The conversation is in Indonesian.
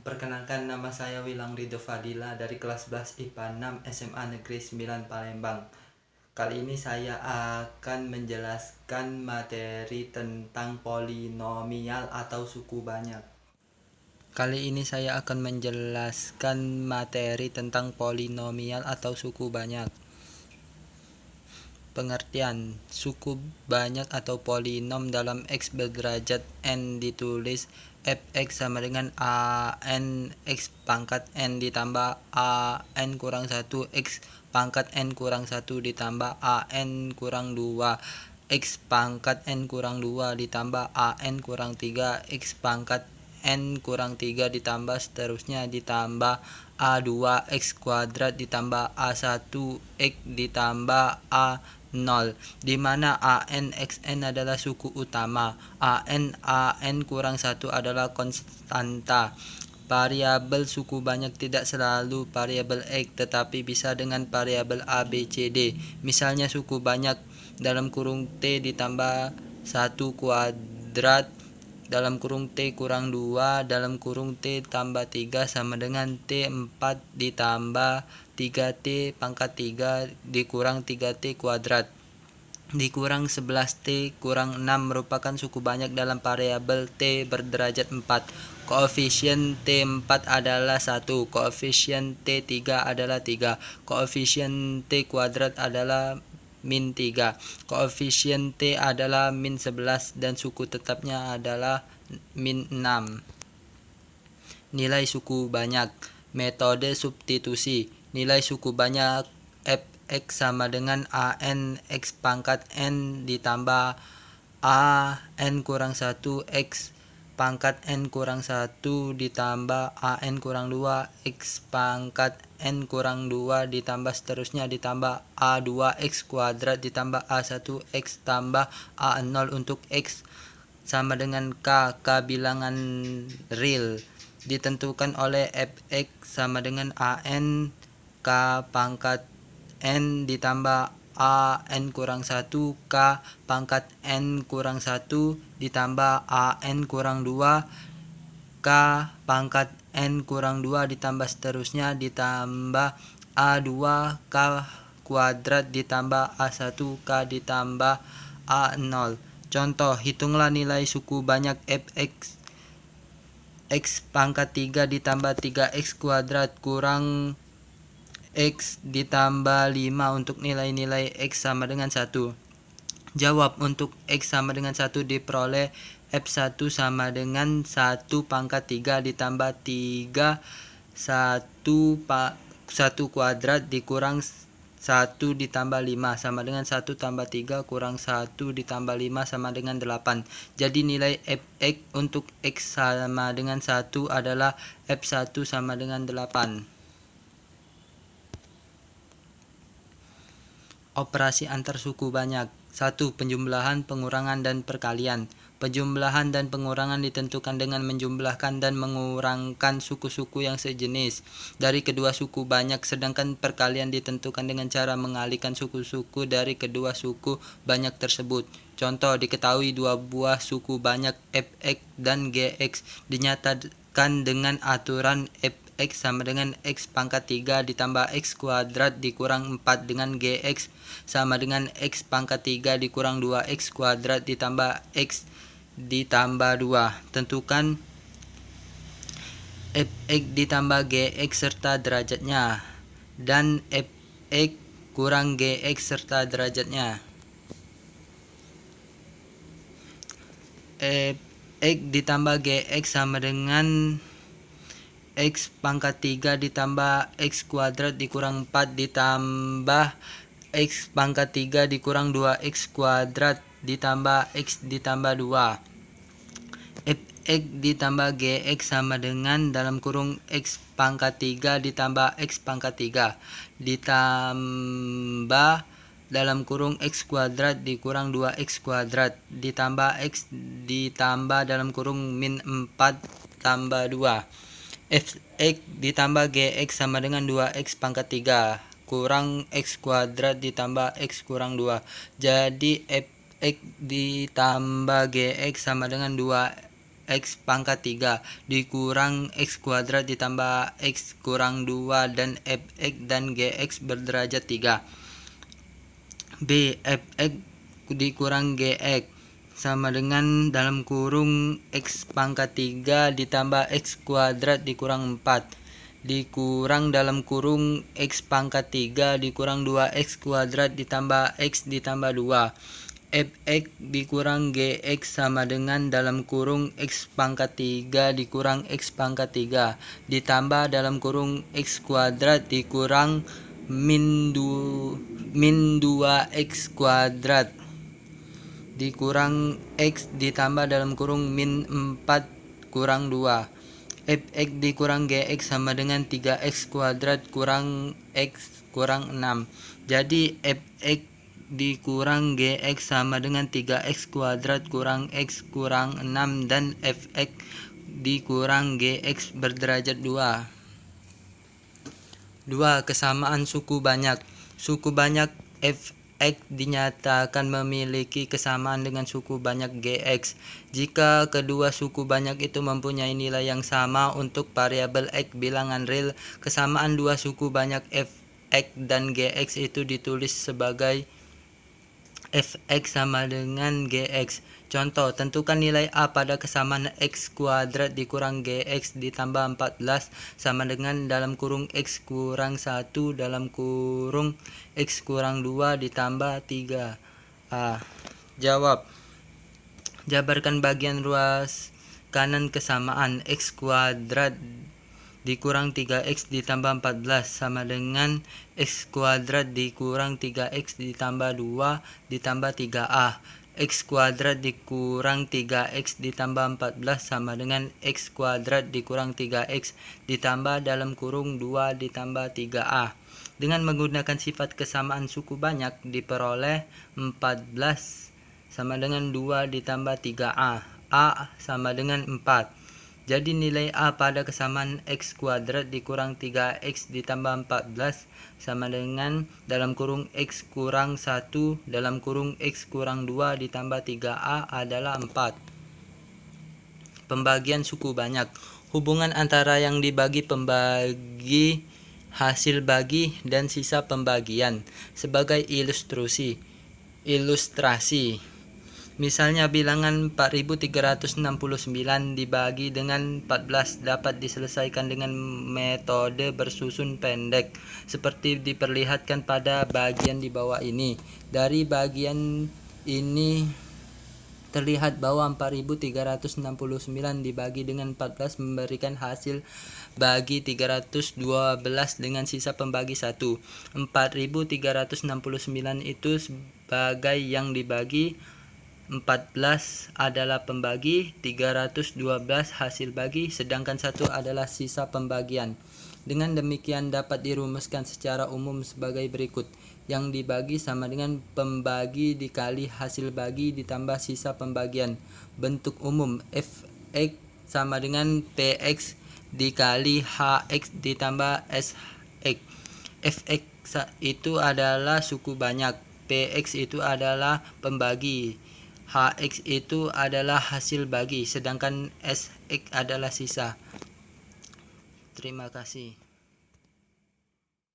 Perkenalkan, nama saya Wilang Ridho Fadila dari kelas 11 IPA 6 SMA Negeri 9 Palembang. Kali ini saya akan menjelaskan materi tentang polinomial atau suku banyak. Kali ini saya akan menjelaskan materi tentang polinomial atau suku banyak. Pengertian: suku banyak atau polinom dalam X berderajat N ditulis fx sama dengan an x pangkat N ditambah an kurang 1 x pangkat N kurang 1 ditambah an kurang 2 x pangkat N kurang 2 ditambah an kurang 3 x pangkat N kurang 3 ditambah seterusnya ditambah a2 x kuadrat ditambah a1 x ditambah a0, di mana AN/XN adalah suku utama, AN kurang 1 adalah konstanta. Variabel suku banyak tidak selalu variabel X, tetapi bisa dengan variabel A, B, C, D. Misalnya suku banyak dalam kurung T ditambah 1 kuadrat dalam kurung T kurang 2 dalam kurung T tambah 3 sama dengan T4 ditambah 3T pangkat 3 dikurang 3T kuadrat dikurang 11T kurang 6 merupakan suku banyak dalam variabel T berderajat 4. Koefisien T4 adalah 1, koefisien T3 adalah 3, koefisien T kuadrat adalah min 3, koefisien T adalah min 11 dan suku tetapnya adalah min 6. Nilai suku banyak. Metode substitusi. Nilai suku banyak fx sama dengan an x pangkat N ditambah an kurang 1 x pangkat N kurang 1 ditambah an kurang 2 x pangkat N kurang 2 ditambah seterusnya ditambah a2 x kuadrat ditambah a1 x tambah a0 untuk x sama dengan k bilangan real ditentukan oleh fx sama dengan an k pangkat N ditambah an kurang 1 k pangkat N kurang 1 ditambah an kurang 2 k pangkat N kurang 2 ditambah seterusnya ditambah a2 k kuadrat ditambah a1 k ditambah a0. Contoh, hitunglah nilai suku banyak fx x pangkat 3 ditambah 3x kuadrat kurang x ditambah 5 untuk nilai-nilai x sama dengan 1. Jawab, untuk x sama dengan 1 diperoleh f1 sama dengan 1 pangkat 3 ditambah 3 1 kuadrat dikurang 1 ditambah 5 sama dengan 1 tambah 3 kurang 1 ditambah 5 sama dengan 8. Jadi nilai fx untuk x sama dengan 1 adalah f1 sama dengan 8. Operasi antar suku banyak. 1. Penjumlahan, pengurangan, dan perkalian. Penjumlahan dan pengurangan ditentukan dengan menjumlahkan dan mengurangkan suku-suku yang sejenis dari kedua suku banyak, sedangkan perkalian ditentukan dengan cara mengalihkan suku-suku dari kedua suku banyak tersebut. Contoh, diketahui dua buah suku banyak fx dan gx dinyatakan dengan aturan fx sama dengan x pangkat 3 ditambah x kuadrat dikurang 4 dengan gx sama dengan x pangkat 3 dikurang 2x kuadrat ditambah x ditambah 2. Tentukan fx ditambah gx serta derajatnya dan fx kurang gx serta derajatnya. X ditambah gx sama dengan x pangkat 3 ditambah x kuadrat dikurang 4 ditambah x pangkat 3 dikurang 2x kuadrat ditambah x ditambah 2. Fx ditambah gx sama dengan dalam kurung x pangkat 3 ditambah x pangkat 3 ditambah dalam kurung x kuadrat dikurang 2x kuadrat ditambah x ditambah dalam kurung min 4 tambah 2. Fx ditambah gx sama dengan 2x pangkat 3 kurang x kuadrat ditambah x kurang 2. Jadi fx ditambah gx sama dengan 2 X pangkat 3 dikurang X kuadrat ditambah X kurang 2 dan Fx dan Gx berderajat 3. B. Fx dikurang Gx sama dengan dalam kurung X pangkat 3 ditambah X kuadrat dikurang 4 dikurang dalam kurung X pangkat 3 dikurang 2X kuadrat ditambah X ditambah 2. Fx dikurang Gx sama dengan dalam kurung X pangkat 3 dikurang X pangkat 3 ditambah dalam kurung X kuadrat dikurang min 2X kuadrat dikurang X ditambah dalam kurung min 4 kurang 2. Fx dikurang Gx sama dengan 3X kuadrat kurang X kurang 6. Jadi Fx dikurang Gx sama dengan 3X kuadrat kurang X kurang 6 dan Fx dikurang Gx berderajat 2. 2. Kesamaan suku banyak. Suku banyak Fx dinyatakan memiliki kesamaan dengan suku banyak Gx jika kedua suku banyak itu mempunyai nilai yang sama untuk variabel X bilangan real. Kesamaan dua suku banyak Fx dan Gx itu ditulis sebagai Fx sama dengan Gx. Contoh, tentukan nilai A pada kesamaan X kuadrat dikurang Gx ditambah 14 sama dengan dalam kurung X kurang 1 dalam kurung X kurang 2 ditambah 3. A. Jawab. Jabarkan bagian ruas kanan kesamaan X kuadrat dikurang 3X ditambah 14 sama dengan X kuadrat dikurang 3X ditambah 2 ditambah 3A. X kuadrat dikurang 3X ditambah 14 sama dengan X kuadrat dikurang 3X ditambah dalam kurung 2 ditambah 3A. Dengan menggunakan sifat kesamaan suku banyak diperoleh 14 sama dengan 2 ditambah 3A. A sama dengan 4. Jadi nilai A pada kesamaan X kuadrat dikurang 3X ditambah 14 sama dengan dalam kurung X kurang 1 dalam kurung X kurang 2 ditambah 3A adalah 4. Pembagian suku banyak. Hubungan antara yang dibagi pembagi, hasil bagi, dan sisa pembagian. Sebagai ilustrasi. Misalnya bilangan 4369 dibagi dengan 14 dapat diselesaikan dengan metode bersusun pendek seperti diperlihatkan pada bagian di bawah ini. Dari bagian ini terlihat bahwa 4369 dibagi dengan 14 memberikan hasil bagi 312 dengan sisa pembagi 1. 4369 itu sebagai yang dibagi, 14 adalah pembagi, 312 hasil bagi, sedangkan 1 adalah sisa pembagian. Dengan demikian dapat dirumuskan secara umum sebagai berikut. Yang dibagi sama dengan pembagi dikali hasil bagi ditambah sisa pembagian. Bentuk umum Fx sama dengan Px dikali Hx ditambah Sx. Fx itu adalah suku banyak, Px itu adalah pembagi, Hx itu adalah hasil bagi, sedangkan Sx adalah sisa. Terima kasih.